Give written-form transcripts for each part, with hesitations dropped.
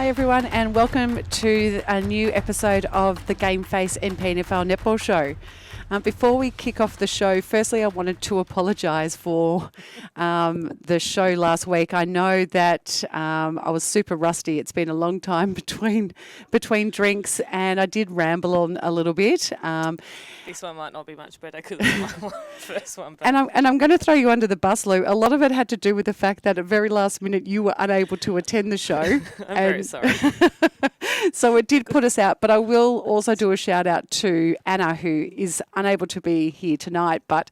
everyone, and welcome to a new episode of the GameFace Mpnfl Netball Show. Before we kick off the show, firstly, I wanted to apologise for the show last week. I know that I was super rusty. It's been a long time between drinks, and I did ramble on a little bit. This one might not be much better because it's my first one. And I'm going to throw you under the bus, Lou. A lot of it had to do with the fact that at very last minute you were unable to attend the show. I'm very sorry. So it did put us out, but I will also do a shout out to Anna, who is unable to be here tonight, but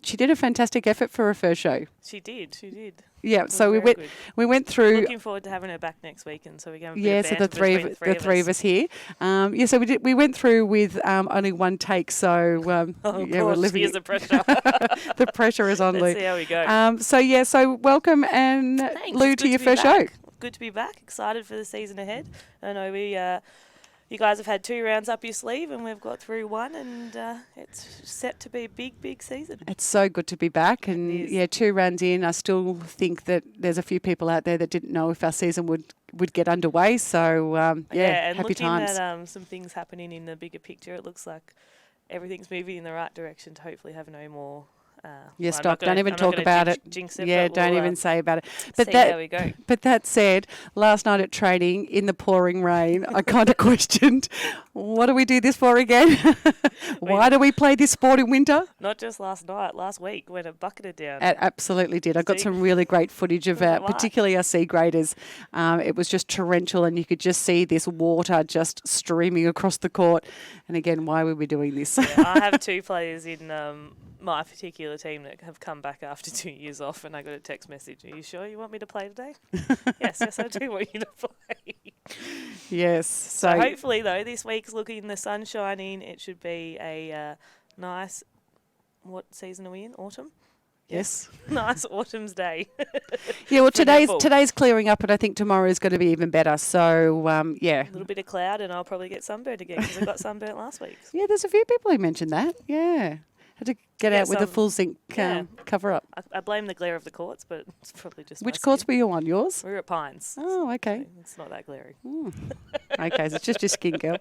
she did a fantastic effort for her first show. She did. Yeah, so we went through. Looking forward to having her back next week, and so we're going to so the three of us here. So we went through with only one take. So we're living. Here's the pressure. The pressure is on Lou. Let's see how we go. So welcome and Thanks. Lou to your first show. Good to be back. Excited for the season ahead. I know you guys have had 2 rounds up your sleeve, and we've got through one, and it's set to be a big season. It's so good to be back, and 2 rounds in, I still think that there's a few people out there that didn't know if our season would get underway. So and happy times. Looking at some things happening in the bigger picture, it looks like everything's moving in the right direction to hopefully have no more. Stop. Don't even talk about it. Don't even say about it. But how we go. But that said, last night at training in the pouring rain, I kind of questioned, what do we do this for again? Why do we play this sport in winter? Not just last night, last week when it bucketed down. It absolutely did. I got some really great footage of particularly our C graders. It was just torrential, and you could just see this water just streaming across the court. And again, why were we doing this? I have 2 players in my particular team that have come back after 2 years off, and I got a text message, "Are you sure you want me to play today?" yes, I do want you to play. Yes. So hopefully, though, this week's looking, the sun's shining. It should be a nice, what season are we in? Autumn? Yes. Nice autumn's day. Well, today's clearing up, and I think tomorrow is going to be even better. So, A little bit of cloud, and I'll probably get sunburned again because I got sunburnt last week. Yeah, there's a few people who mentioned that. Yeah. Had to get out with a full zinc cover up. I blame the glare of the courts, but it's probably just Which courts were you on? Yours? We were at Pines. Oh, okay. So it's not that glary. Okay, so it's just your skin, girl.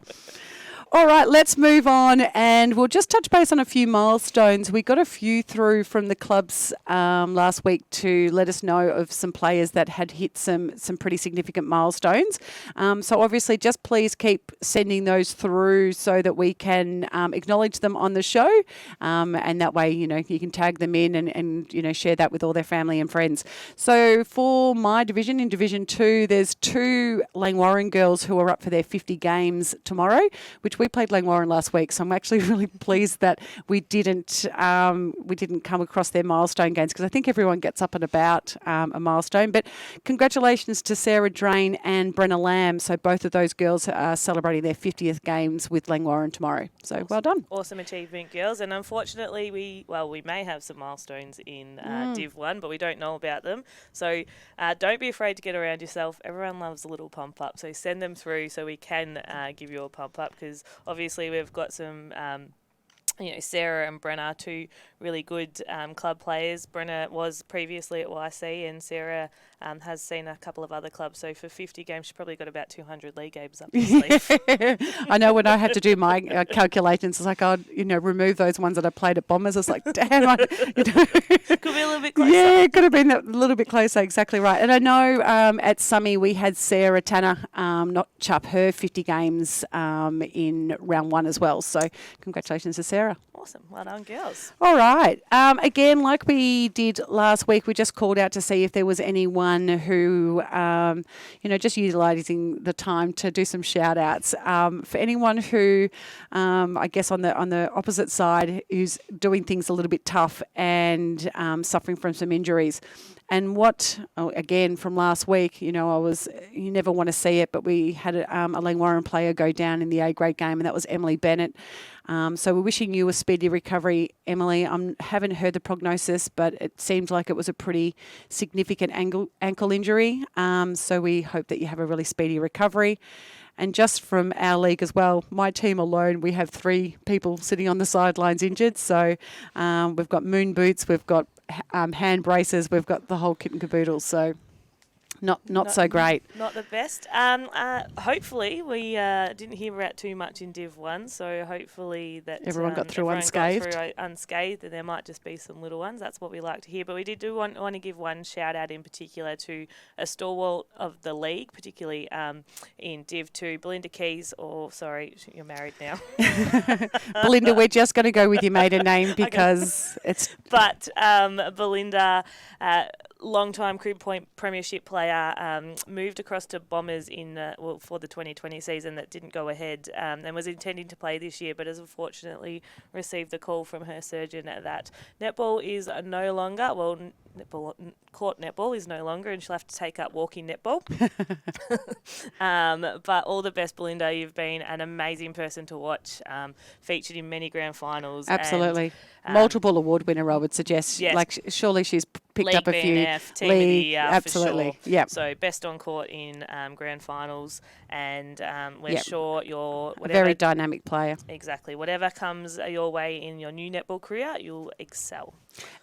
All right, let's move on, and we'll just touch base on a few milestones. We got a few through from the clubs last week to let us know of some players that had hit some pretty significant milestones. So obviously, just please keep sending those through so that we can acknowledge them on the show, and that way, you can tag them in and share that with all their family and friends. So for my division, in Division 2, there's 2 Langwarrin girls who are up for their 50 games tomorrow, which we played Langwarrin last week, so I'm actually really pleased that we didn't come across their milestone games, because I think everyone gets up and about a milestone. But congratulations to Sarah Drain and Brenna Lamb. So both of those girls are celebrating their 50th games with Langwarrin tomorrow. So awesome. Well done. Awesome achievement, girls. And unfortunately, we may have some milestones in Div 1, but we don't know about them. So don't be afraid to get around yourself. Everyone loves a little pump up. So send them through so we can give you a pump up, because obviously we've got some, Sarah and Brenna, 2 really good club players. Brenna was previously at YC, and Sarah has seen a couple of other clubs. So for 50 games, she's probably got about 200 league games up her sleeve. I know when I had to do my calculations, it's like I'd remove those ones that I played at Bombers. It's like, damn, could be a little bit closer. Yeah, it could have been a little bit closer. Exactly right. And I know at Summy we had Sarah Tanner notch up her 50 games in round 1 as well. So congratulations to Sarah. Awesome. Well done, girls. All right. Again, like we did last week, we just called out to see if there was anyone who, just utilising the time to do some shout-outs. For anyone who, I guess on the opposite side, who's doing things a little bit tough and suffering from some injuries. And again, from last week, you never want to see it, but we had a Langwarrin player go down in the A-grade game, and that was Emily Bennett. So we're wishing you a speedy recovery, Emily. I haven't heard the prognosis, but it seems like it was a pretty significant ankle injury. So we hope that you have a really speedy recovery. And just from our league as well, my team alone, we have 3 people sitting on the sidelines injured. So we've got moon boots, we've got hand braces, we've got the whole kit and caboodle. So Not so great. Not the best. Hopefully, we didn't hear about too much in Div 1, so hopefully that Everyone got through unscathed. And there might just be some little ones. That's what we like to hear. But we do want to give one shout-out in particular to a stalwart of the league, particularly in Div 2, Belinda Keys, you're married now. Belinda, we're just going to go with your maiden name because it's... But Belinda... long-time Crib Point Premiership player, moved across to Bombers for the 2020 season that didn't go ahead, and was intending to play this year, but has unfortunately received the call from her surgeon that netball is no longer, court netball is no longer, and she'll have to take up walking netball. But all the best, Belinda. You've been an amazing person to watch, featured in many grand finals. Absolutely. Multiple award winner, I would suggest. Yes. Like, surely she's picked League up a few. BNF, team of the year, absolutely. For sure. Yeah. So best on court in grand finals, and we're Yep. sure you're A very dynamic player. Exactly. Whatever comes your way in your new netball career, you'll excel.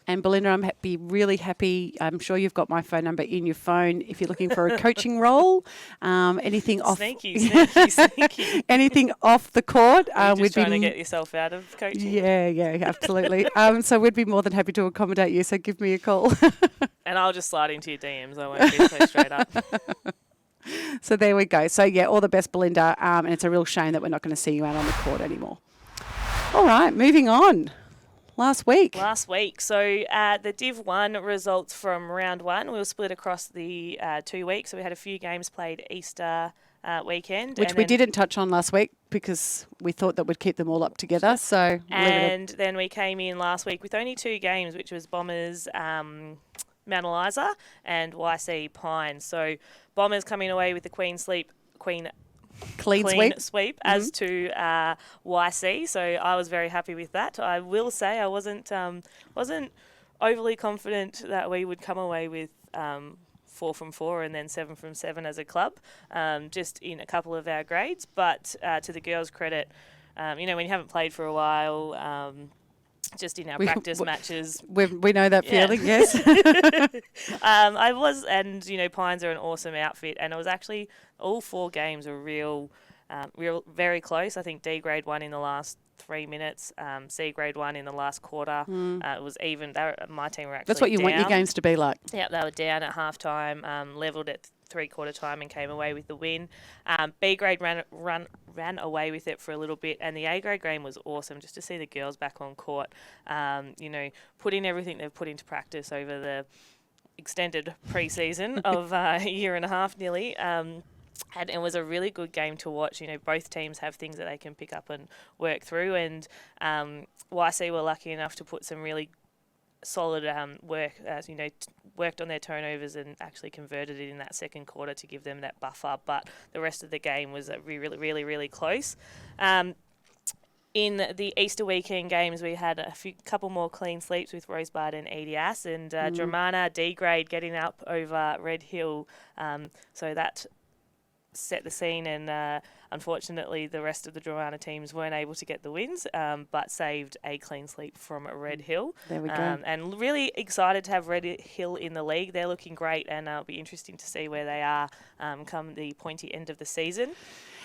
And Belinda, I'm really happy. I'm sure you've got my phone number in your phone. If you're looking for a coaching role, anything off, Sneaky. anything off the court, we'd trying to get yourself out of coaching. Yeah, absolutely. So we'd be more than happy to accommodate you. So give me a call. And I'll just slide into your DMs. I won't be so straight up. So there we go. So yeah, all the best, Belinda. And it's a real shame that we're not going to see you out on the court anymore. All right, moving on. Last week. So the Div 1 results from round 1, we were split across the 2 weeks. So we had a few games played Easter weekend. Which we didn't touch on last week because we thought that we'd keep them all up together. So then we came in last week with only 2 games, which was Bombers Mount Eliza and YC Pine. So Bombers coming away with the clean sweep as to YC. So I was very happy with that. I will say I wasn't overly confident that we would come away with 4 from 4 and then 7 from 7 as a club, just in a couple of our grades. But to the girls' credit, when you haven't played for a while, just in our practice matches. We know that feeling, yes. I was, and, Pines are an awesome outfit, and it was actually all 4 games were real very close. I think D grade won in the last 3 minutes, C grade won in the last quarter. It was even. My team were actually That's what you want your games to be like. Yeah, they were down at halftime, levelled at 3/4 time and came away with the win. B grade ran away with it for a little bit, and the A grade game was awesome just to see the girls back on court. Putting everything they've put into practice over the extended pre-season of a year and a half nearly. And it was a really good game to watch. Both teams have things that they can pick up and work through, and YC were lucky enough to put some really solid work, worked on their turnovers and actually converted it in that second quarter to give them that buffer. But the rest of the game was really, really, really close. In the Easter weekend games, we had a couple more clean sweeps with Rosebud and EDS, and Dramana D grade getting up over Red Hill. So that set the scene, and unfortunately the rest of the Dramana teams weren't able to get the wins, but saved a clean sweep from Red Hill. There we go. And really excited to have Red Hill in the league. They're looking great, and it'll be interesting to see where they are come the pointy end of the season.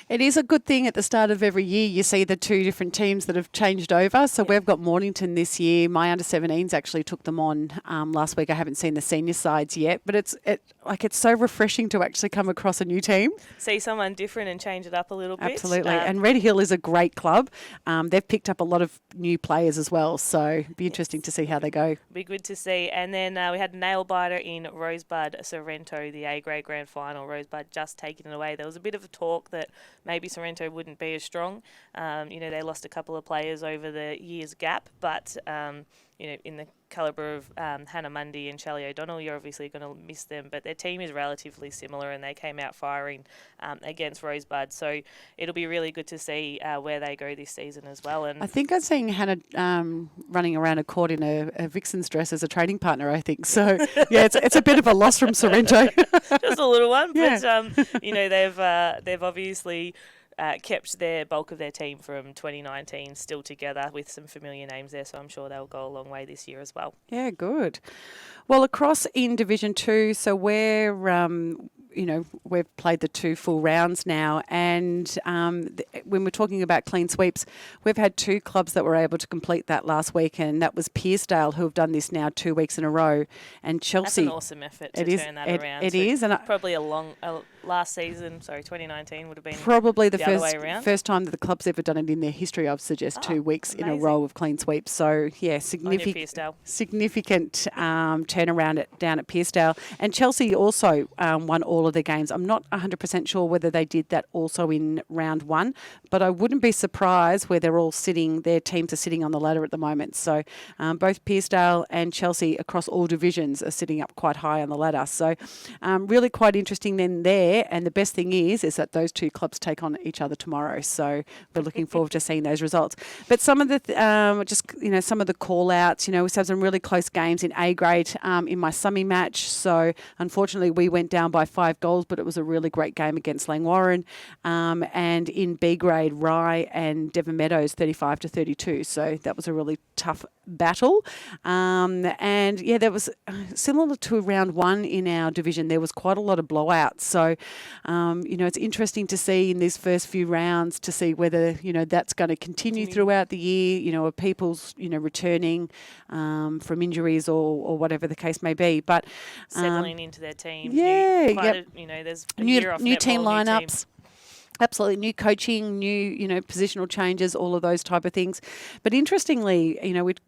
It is a good thing at the start of every year you see the 2 different teams that have changed over. So we've got Mornington this year. My under-17s actually took them on last week. I haven't seen the senior sides yet, but it's so refreshing to actually come across a new team. See someone different and change it up a little bit. Absolutely. And Red Hill is a great club. They've picked up a lot of new players as well. So it'll be interesting to see how they go. Be good to see. And then we had Nail Biter in Rosebud Sorrento, the A grade grand final. Rosebud just taking it away. There was a bit of a talk that maybe Sorrento wouldn't be as strong. They lost a couple of players over the year's gap, but in the calibre of Hannah Mundy and Shelley O'Donnell, you're obviously going to miss them, but their team is relatively similar, and they came out firing against Rosebud. So it'll be really good to see where they go this season as well. And I think I've seen Hannah running around a court in a Vixen's dress as a training partner, I think. So, yeah, it's a bit of a loss from Sorrento. Just a little one, yeah. but, they've obviously kept their bulk of their team from 2019 still together with some familiar names there, so I'm sure they'll go a long way this year as well. Yeah, good. Well, across in Division 2, so we're we've played the 2 full rounds now, and when we're talking about clean sweeps, we've had 2 clubs that were able to complete that last week, and that was Pearcedale, who have done this now 2 weeks in a row, and Chelsea. That's an awesome effort to turn that around. It is, and probably last season, 2019 would have been probably the other way around. first time that the club's ever done it in their history. I'd suggest 2 weeks amazing. in a row of clean sweeps. So yeah, significant turnaround down at Pearcedale, and Chelsea also won all of their games. I'm not 100% sure whether they did that also in round 1, but I wouldn't be surprised where they're all sitting. Their teams are sitting on the ladder at the moment. So both Pearcedale and Chelsea across all divisions are sitting up quite high on the ladder. So really quite interesting then there. And the best thing is that those 2 clubs take on each other tomorrow. So we're looking forward to seeing those results. But some of the some of the call outs, we had some really close games in A grade in my summy match. So unfortunately we went down by 5 goals, but it was a really great game against Langwarrin. And in B grade, Rye and Devon Meadows 35-32. So that was a really tough battle. And yeah, that was similar to round 1 in our division. There was quite a lot of blowouts. So, it's interesting to see in these first few rounds to see whether, that's going to continue throughout the year, are people's, returning from injuries or whatever the case may be. But settling into their team. Yeah. There's a new year off new netball, team new lineups. team. Absolutely. New coaching, new, positional changes, all of those type of things. But interestingly,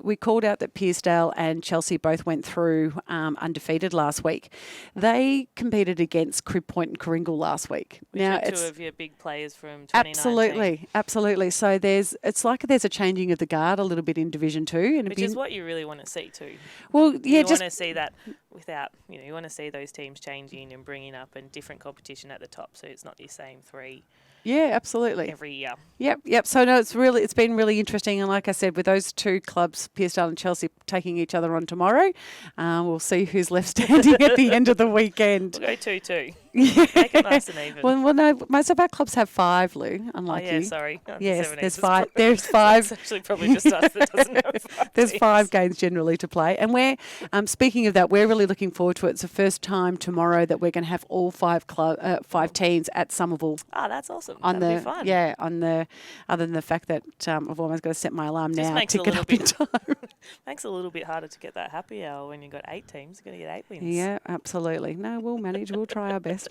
we called out that Pearcedale and Chelsea both went through undefeated last week. They competed against Crib Point and Coringal last week. Which now, are 2 of your big players from 2019. Absolutely. So it's like there's a changing of the guard a little bit in Division 2. And which is what you really want to see too. Well, yeah. You want to see that without, you want to see those teams changing and bringing up and different competition at the top, so it's not the same 3. Yeah, absolutely. Every year. Yep. So no, it's been really interesting, and like I said, with those 2 clubs, Pearcedale and Chelsea, taking each other on tomorrow, we'll see who's left standing at the end of the weekend. We'll go 2-2. Yeah. Make it nice and even. Well, no, most of our clubs have 5, Lou. Unlike you. Sorry. Yes, there's 5. There's 5. It's actually probably just us that doesn't have 5. There's 5 games generally to play, and we're speaking of that, we're really looking forward to it. It's the first time tomorrow that we're going to have all 5 teams at Somerville. Oh, that's awesome. That'll be fun. Yeah, other than the fact that I've almost got to set my alarm now to get up in time. Makes it a little bit harder to get that happy hour when you've got 8 teams. You've got to get 8 wins. Yeah, absolutely. No, we'll manage. We'll try our best.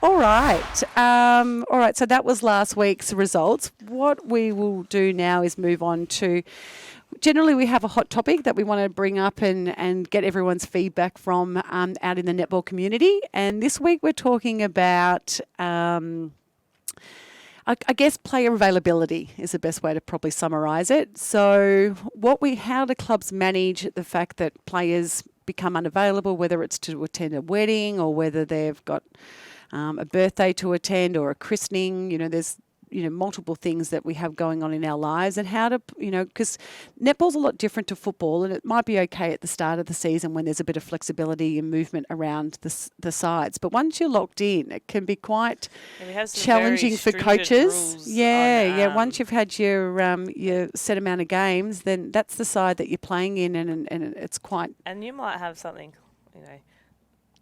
All right. All right. So that was last week's results. What we will do now is move on to. Generally, we have a hot topic that we want to bring up and get everyone's feedback from out in the netball community. And this week we're talking about, I guess, player availability is the best way to probably summarise it. So how do clubs manage the fact that players become unavailable, whether it's to attend a wedding or whether they've got a birthday to attend or a christening? There's multiple things that we have going on in our lives, and how to, because netball's a lot different to football, and it might be okay at the start of the season when there's a bit of flexibility and movement around the sides. But once you're locked in, it can be quite challenging for coaches. Yeah. Once you've had your set amount of games, then that's the side that you're playing in, and it's quite. And you might have something,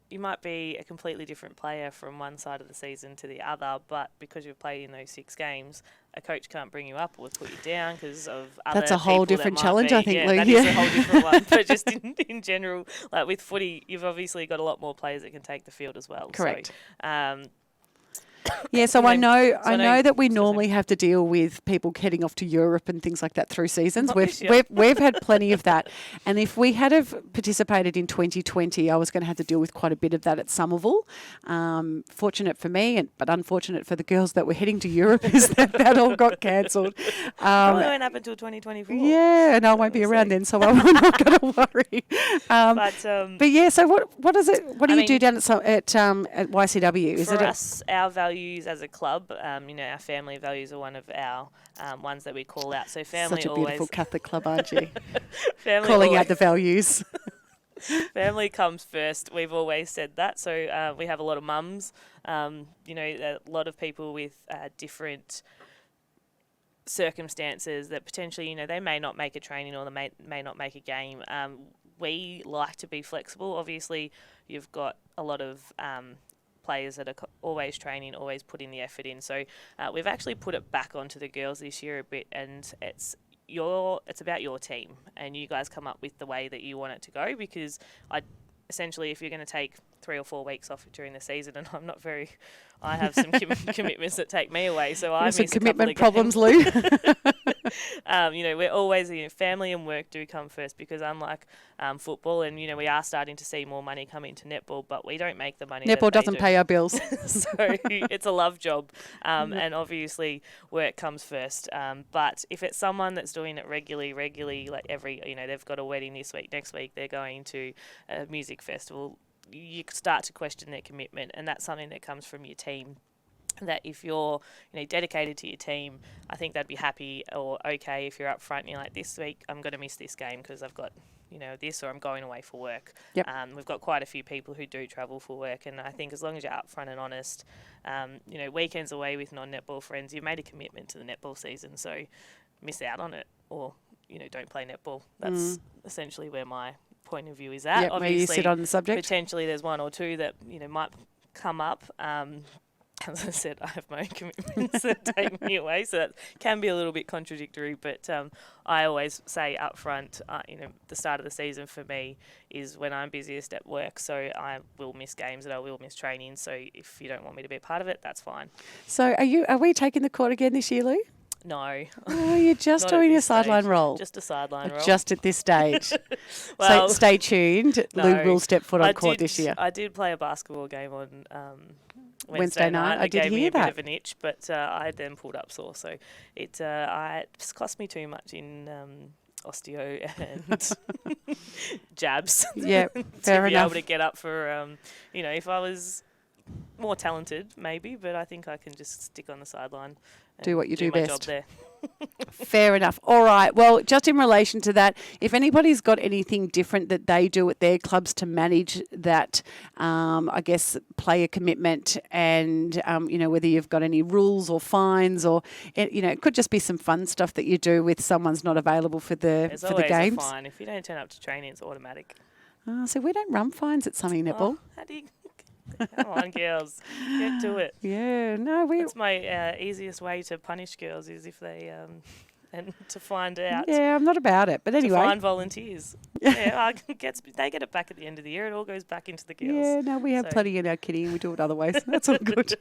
you might be a completely different player from one side of the season to the other, but because you've played in those 6 games, a coach can't bring you up or put you down because of other. That's a whole different challenge, I think, Lou. That is a whole different one. But just in general, like with footy, you've obviously got a lot more players that can take the field as well. Correct. So, yeah, so I know that we normally have to deal with people heading off to Europe and things like that through seasons. We've had plenty of that, and if we had have participated in 2020, I was going to have to deal with quite a bit of that at Somerville. Fortunate for me, but unfortunate for the girls that were heading to Europe is that all got cancelled. Probably won't happen until 2024. Yeah, and I won't be around then, so I'm not going to worry. But yeah, so what is it? What do you do down at YCW? Is it us? Our values as a club, our family values are one of our ones that we call out. So family such a always beautiful Catholic club, aren't you? Family calling always out the values. Family comes first. We've always said that. So we have a lot of mums, a lot of people with different circumstances that potentially, they may not make a training or they may not make a game. We like to be flexible. Obviously, you've got a lot of players that are always training, always putting the effort in. So we've actually put it back onto the girls this year a bit, and it's about your team, and you guys come up with the way that you want it to go, because essentially, if you're going to take 3 or 4 weeks off during the season, and I have some commitments that take me away, so I miss some commitment a couple of problems, Lou. we're always, family and work do come first, because unlike football, and we are starting to see more money come into netball, but we don't make the money. Netball doesn't pay our bills, so it's a love job, and obviously work comes first. But if it's someone that's doing it regularly, like they've got a wedding this week, next week they're going to a music festival, you start to question their commitment, and that's something that comes from your team. That if you're dedicated to your team, I think they'd be happy or okay if you're up front and you're like, this week I'm going to miss this game because I've got this, or I'm going away for work. Yep. We've got quite a few people who do travel for work, and I think as long as you're upfront and honest, weekends away with non-netball friends, you've made a commitment to the netball season, so miss out on it, or don't play netball. That's essentially where my point of view is at. Yep, obviously, where you sit on the subject. Potentially there's one or two that might come up. As I said, I have my own commitments that take me away, so that can be a little bit contradictory. But I always say up front, the start of the season for me is when I'm busiest at work, so I will miss games and I will miss training. So if you don't want me to be a part of it, that's fine. So are we taking the court again this year, Lou? No. Oh, you're just doing a sideline role. Just a sideline role. Just at this stage. Well, so stay tuned. No, Lou will step foot on court this year. I did play a basketball game on Wednesday night. I did hear that. It gave me a bit of an itch, but I then pulled up sore. So it cost me too much in osteo and jabs. Yeah, fair to be enough. able to get up for, if I was more talented, maybe, but I think I can just stick on the sideline. Do what you do my best. Job there. Fair enough. All right. Well, just in relation to that, if anybody's got anything different that they do at their clubs to manage that, I guess, player commitment and, whether you've got any rules or fines or, it could just be some fun stuff that you do with someone's not available for the There's for the always games. a fine. If you don't turn up to training, it's automatic. So we don't run fines at Sunny Netball. How do you... Come on, girls. Get to it. Yeah. No, That's my easiest way to punish girls is if they... and to find out. Yeah, I'm not about it. But anyway. To find volunteers. They get it back at the end of the year. It all goes back into the girls. Yeah, no, we have plenty in our kitty and we do it other ways. That's all good.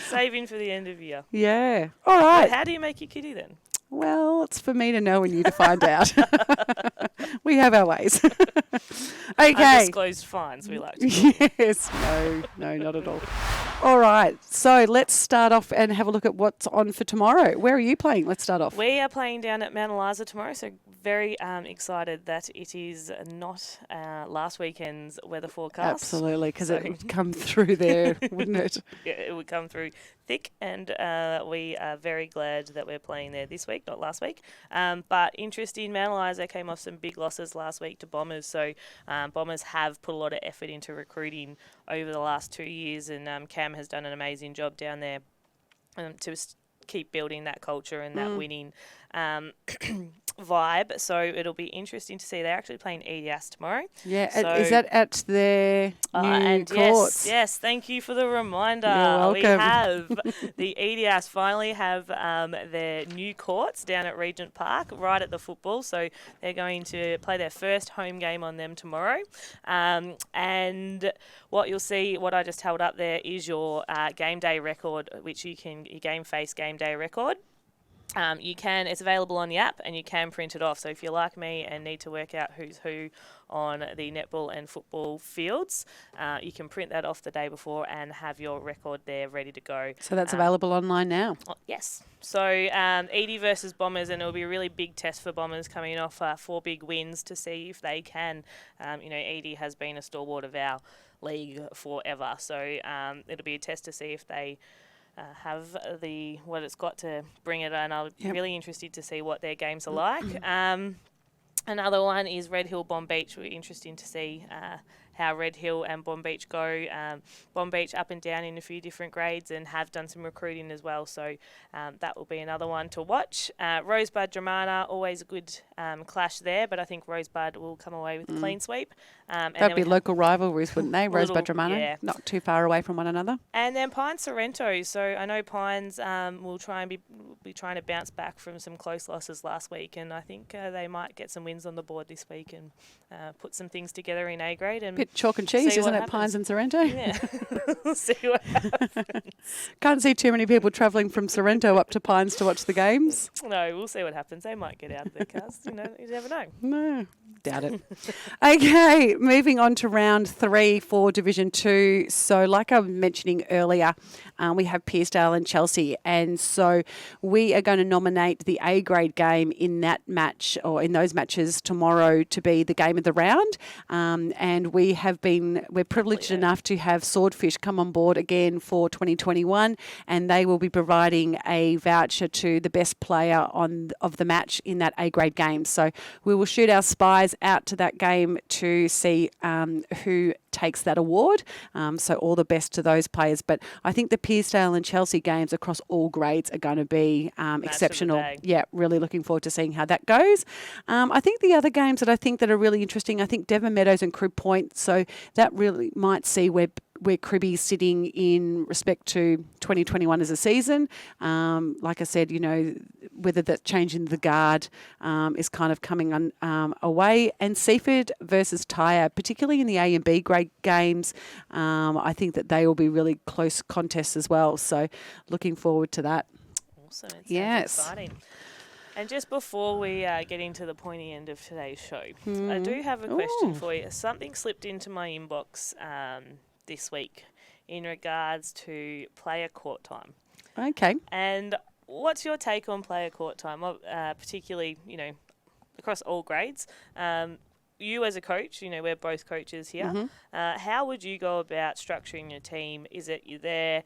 Saving for the end of year. Yeah. All right. But how do you make your kitty then? Well, it's for me to know and you to find out. We have our ways. Okay. Undisclosed fines, we like to call. Yes. No, not at all. All right. So let's start off and have a look at what's on for tomorrow. Where are you playing? Let's start off. We are playing down at Mpnfl tomorrow, so very excited that it is not last weekend's weather forecast. Absolutely, because it would come through there, wouldn't it? Yeah, it would come through thick, and we are very glad that we're playing there this week, not last week. But interesting, Mpnfl, they came off some big losses last week to Bombers, so Bombers have put a lot of effort into recruiting over the last 2 years, and Cam has done an amazing job down there to keep building that culture and that winning vibe. So it'll be interesting to see. They're actually playing EDS tomorrow. Yeah, so, is that at their new courts? Yes, thank you for the reminder. You're welcome. We have the EDS finally have their new courts down at Regent Park, right at the football. So they're going to play their first home game on them tomorrow. And what you'll see, what I just held up there, is your game day record, which your GameFace game day record. It's available on the app and you can print it off. So if you're like me and need to work out who's who on the netball and football fields, you can print that off the day before and have your record there ready to go. So that's available online now? Yes. So Edie versus Bombers, and it'll be a really big test for Bombers coming off 4 big wins to see if they can. Edie has been a stalwart of our league forever. So it'll be a test to see if they... have what it's got to bring it, and I'm really interested to see what their games are like. Another one is Red Hill Bomb Beach. We're interesting to see how Red Hill and Bomb Beach go. Bomb Beach up and down in a few different grades and have done some recruiting as well. So that will be another one to watch. Rosebud Dramana, always a good clash there, but I think Rosebud will come away with a clean sweep. That'd be local rivalries, wouldn't they? Rosebud Dramana, yeah. not too far away from one another. And then Pines Sorrento. So I know Pines will be trying to bounce back from some close losses last week, and I think they might get some wins on the board this week and put some things together in A grade. And bit chalk and cheese, isn't it? Happens. Pines and Sorrento. Yeah, we'll see what happens. Can't see too many people travelling from Sorrento up to Pines to watch the games. No, we'll see what happens. They might get out of the cars. You never know. No, doubt it. Okay, moving on to round 3 for Division 2. So like I was mentioning earlier, we have Pearcedale and Chelsea. And so we are going to nominate the A grade game in that match or in those matches tomorrow to be the game of the round. And we're privileged enough to have Swordfish come on board again for 2021. And they will be providing a voucher to the best player of the match in that A grade game. So we will shoot our spies out to that game to see who takes that award. So all the best to those players. But I think the Pearcedale and Chelsea games across all grades are going to be exceptional. Yeah, really looking forward to seeing how that goes. I think the other games that are really interesting, I think Devon Meadows and Crib Point. So that really might see where Cribby's sitting in respect to 2021 as a season. Like I said, whether that changing the guard is kind of coming away. And Seaford versus Tyre, particularly in the A and B grade games, I think that they will be really close contests as well. So looking forward to that. Awesome. It sounds yes. exciting. And just before we get into the pointy end of today's show, I do have a question for you. Something slipped into my inbox this week in regards to player court time. Okay. And what's your take on player court time, particularly, across all grades? You as a coach, we're both coaches here. Mm-hmm. How would you go about structuring your team? Is it you're there?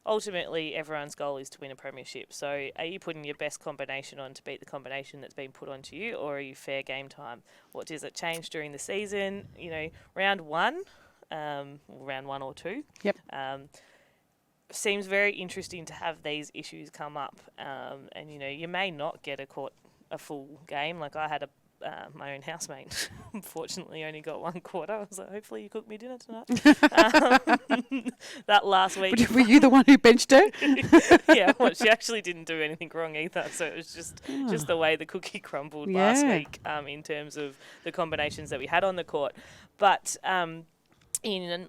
Ultimately, everyone's goal is to win a premiership. So are you putting your best combination on to beat the combination that's been put onto you, or are you fair game time? What does it change during the season? Round 1 or 2. Yep. Seems very interesting to have these issues come up. And, you may not get a full game. Like I had my own housemate, unfortunately, only got 1 quarter. I was like, hopefully you cook me dinner tonight. That last week. Were you the one who benched her? Yeah, well, she actually didn't do anything wrong either. So it was just the way the cookie crumbled last week in terms of the combinations that we had on the court. But in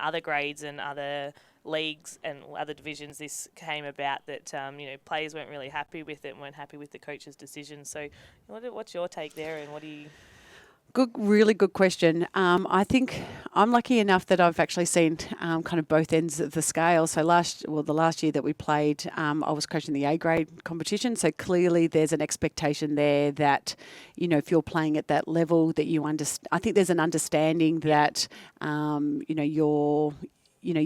other grades and other leagues and other divisions, this came about that players weren't really happy with it and weren't happy with the coach's decision. So what's your take there, and what do you... Really good question. I think I'm lucky enough that I've actually seen kind of both ends of the scale. So the last year that we played, I was coaching the A grade competition. So clearly there's an expectation there that, if you're playing at that level, that you understand. I think there's an understanding that, your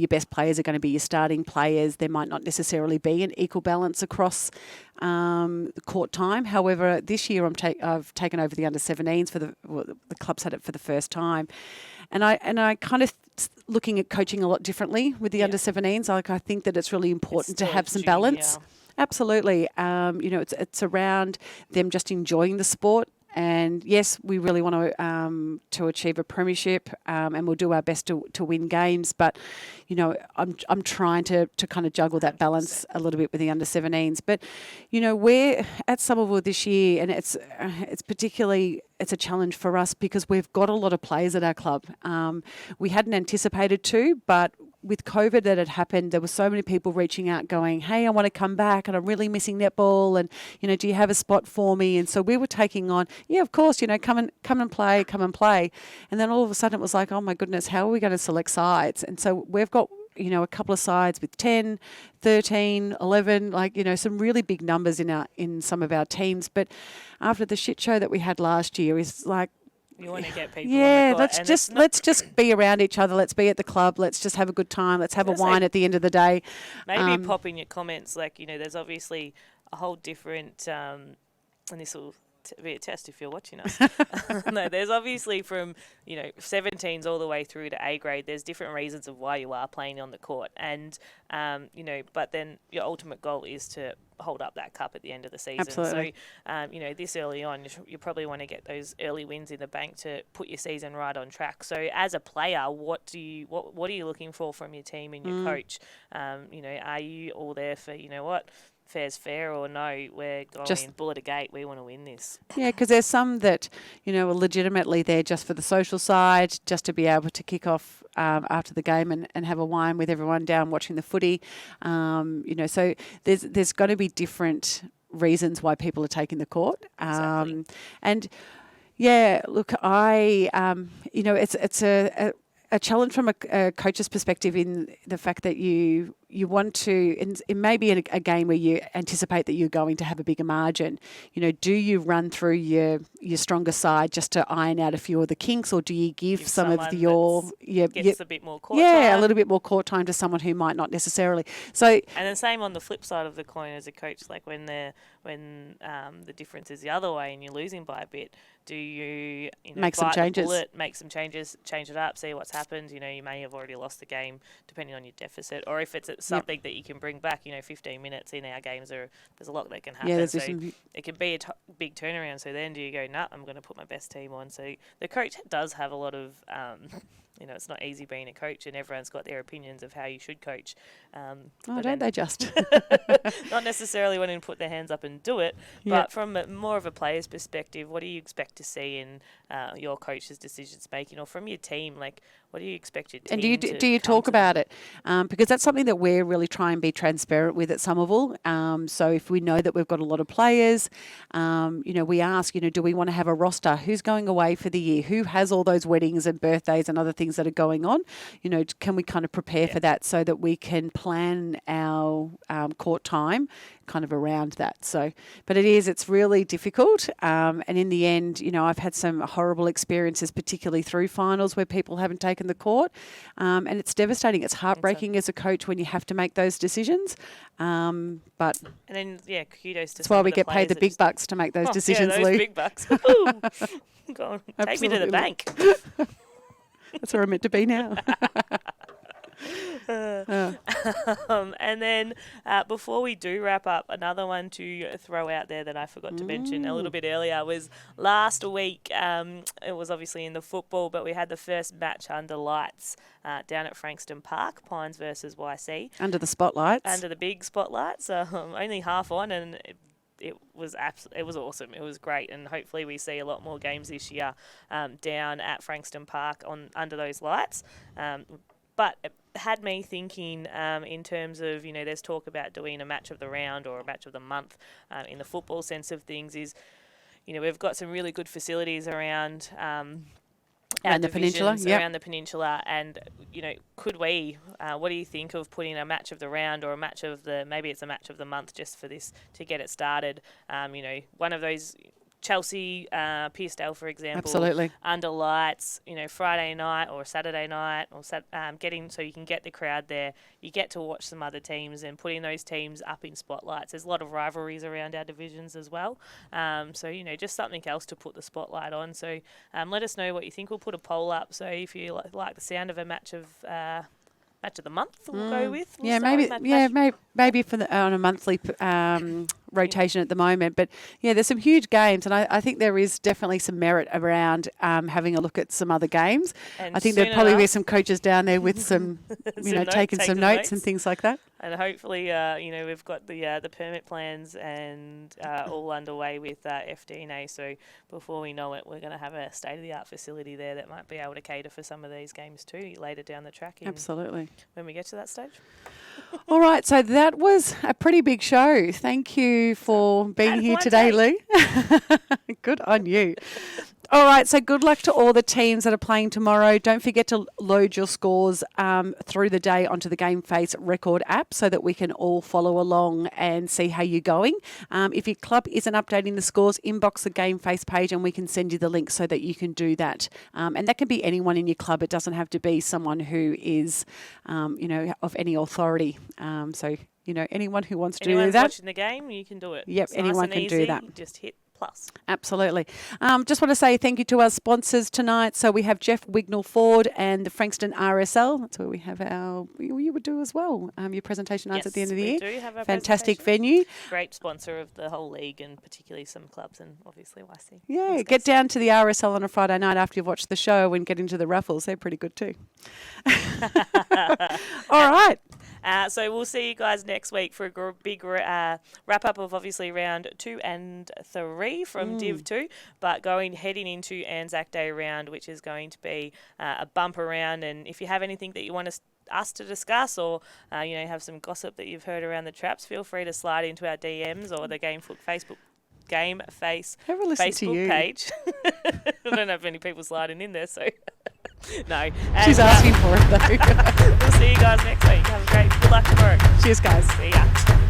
best players are going to be your starting players. There might not necessarily be an equal balance across the court time. However, this year I've taken over the under-17s the club's had it for the first time, and I kind of looking at coaching a lot differently with the under-17s. Like I think that it's really important to have some balance. Absolutely. It's around them just enjoying the sport. And yes, we really want to achieve a premiership, and we'll do our best to win games. But I'm trying to kind of juggle that balance a little bit with the under-17s. But we're at Somerville this year, and it's a challenge for us because we've got a lot of players at our club. We hadn't anticipated to, but with COVID that had happened, there were so many people reaching out going, hey, I want to come back and I'm really missing netball, and, do you have a spot for me? And so we were taking on, yeah, of course, come and play. And then all of a sudden it was like, oh my goodness, how are we going to select sides? And so we've got, a couple of sides with 10, 13, 11, some really big numbers in some of our teams. But after the shit show that we had last year, is like, you want to get people on the court. Let's just be around each other. Let's be at the club. Let's just have a good time. Let's have a wine at the end of the day. Maybe pop in your comments. There's obviously a whole different, and this will be a test if you're watching us. No, there's obviously from 17s all the way through to A grade. There's different reasons of why you are playing on the court, and but then your ultimate goal is to hold up that cup at the end of the season. Absolutely. So, this early on, you probably want to get those early wins in the bank to put your season right on track. So, as a player, what are you looking for from your team and your coach? Are you all there for fair's fair, or no, we're going just bullet a gate, we want to win this? Yeah, because there's some that, are legitimately there just for the social side, just to be able to kick off after the game and have a wine with everyone down watching the footy. So there's got to be different reasons why people are taking the court. Exactly. And yeah, look, it's a challenge from a coach's perspective in the fact that you want to, it may be in a game where you anticipate that you're going to have a bigger margin. Do you run through your stronger side just to iron out a few of the kinks, or do you give some of gets a bit more court time? a little bit more court time to someone who might not necessarily. So, and then same on the flip side of the coin as a coach, like when the difference is the other way and you're losing by a bit, do you make some changes? Make some changes, change it up, see what's happened. You may have already lost the game depending on your deficit, or if it's something that you can bring back. 15 minutes in our games there's a lot that can happen. Yeah, so it can be a big turnaround. So then do you go, I'm going to put my best team on. So the coach does have a lot of it's not easy being a coach, and everyone's got their opinions of how you should coach. Don't they just? Not necessarily wanting to put their hands up and do it, but from more of a player's perspective, what do you expect to see in your coach's decisions making, or from your team? Like, what do you expect your team and do you talk about it? Because that's something that we're really trying to be transparent with at Somerville. So if we know that we've got a lot of players, we ask, do we want to have a roster? Who's going away for the year? Who has all those weddings and birthdays and other things that are going on? Can we kind of prepare for that so that we can plan our court time kind of around that? So, but it's really difficult. And in the end, I've had some horrible experiences, particularly through finals where people haven't taken the court. And it's devastating. It's heartbreaking as a coach when you have to make those decisions. But and then, kudos to that's why we get paid the big bucks to make those decisions, those Lou. Big bucks. Go on, take me to the bank. That's where I'm meant to be now. And then before we do wrap up, another one to throw out there that I forgot to mention a little bit earlier was last week. It was obviously in the football, but we had the first match under lights down at Frankston Park, Pines versus YC. Under the spotlights. Under the big spotlights. Only half on, and it was awesome. It was great, and hopefully we see a lot more games this year down at Frankston Park under those lights. But it had me thinking in terms of, there's talk about doing a match of the round or a match of the month in the football sense of things is, we've got some really good facilities around around the peninsula, around the peninsula, and could we? What do you think of putting a match of the round or a match of maybe it's a match of the month just for this to get it started? One of those. Chelsea, Pearcedale, for example, absolutely under lights, Friday night or Saturday night, or getting so you can get the crowd there. You get to watch some other teams and putting those teams up in spotlights. There's a lot of rivalries around our divisions as well. So just something else to put the spotlight on. So let us know what you think. We'll put a poll up. So if you like the sound of a match of the month, we'll go with. Maybe for on a monthly rotation at the moment. But there's some huge games, and I think there is definitely some merit around having a look at some other games. And I think there'd probably be some coaches down there with some, taking some notes and things like that. And hopefully, we've got the permit plans and all underway with FDNA. So before we know it, we're going to have a state-of-the-art facility there that might be able to cater for some of these games too later down the track. Absolutely. When we get to that stage. All right, so that was a pretty big show. Thank you for being here today, Lou. Good on you. All right, so good luck to all the teams that are playing tomorrow. Don't forget to load your scores through the day onto the GameFace record app so that we can all follow along and see how you're going. If your club isn't updating the scores, inbox the GameFace page and we can send you the link so that you can do that. And that can be anyone in your club. It doesn't have to be someone who is, of any authority. So anyone who wants to do that. Anyone's watching the game, you can do it. Yep, it's anyone nice can and do easy. that. Just hit plus. Absolutely. Just want to say thank you to our sponsors tonight. So we have Jeff Wignall Ford and the Frankston RSL. That's where we have you would do as well, your presentation nights at the end of the year. Yes, we do have our Fantastic venue. Great sponsor of the whole league and particularly some clubs and obviously YC. Yeah, Thanks, get guys. down to the RSL on a Friday night after you've watched the show and get into the raffles. They're pretty good too. All right. So we'll see you guys next week for a big wrap-up of obviously round 2 and 3 from Div 2, but heading into Anzac Day round, which is going to be a bumper round. And if you have anything that you want us to discuss or, have some gossip that you've heard around the traps, feel free to slide into our DMs or the GameFace Facebook page. I don't know if any people sliding in there, so no. And, she's asking for it though. we'll see you guys next week. Have a good luck tomorrow. Cheers, guys. See ya.